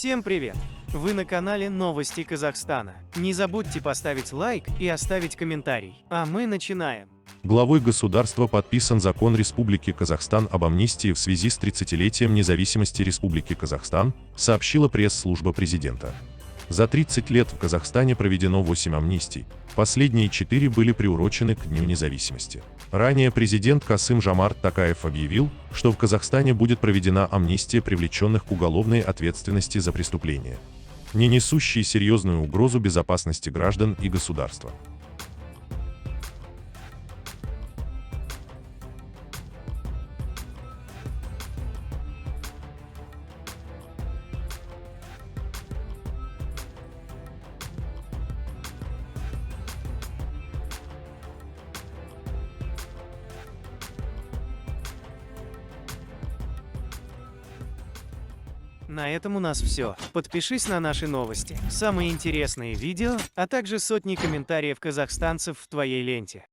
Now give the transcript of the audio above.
Всем привет! Вы на канале Новости Казахстана. Не забудьте поставить лайк и оставить комментарий. А мы начинаем. Главой государства подписан закон Республики Казахстан об амнистии в связи с 30-летием независимости Республики Казахстан, сообщила пресс-служба президента. За 30 лет в Казахстане проведено 8 амнистий, последние 4 были приурочены к Дню независимости. Ранее президент Касым-Жомарт Токаев объявил, что в Казахстане будет проведена амнистия привлеченных к уголовной ответственности за преступления, не несущие серьезную угрозу безопасности граждан и государства. На этом у нас все. Подпишись на наши новости, самые интересные видео, а также сотни комментариев казахстанцев в твоей ленте.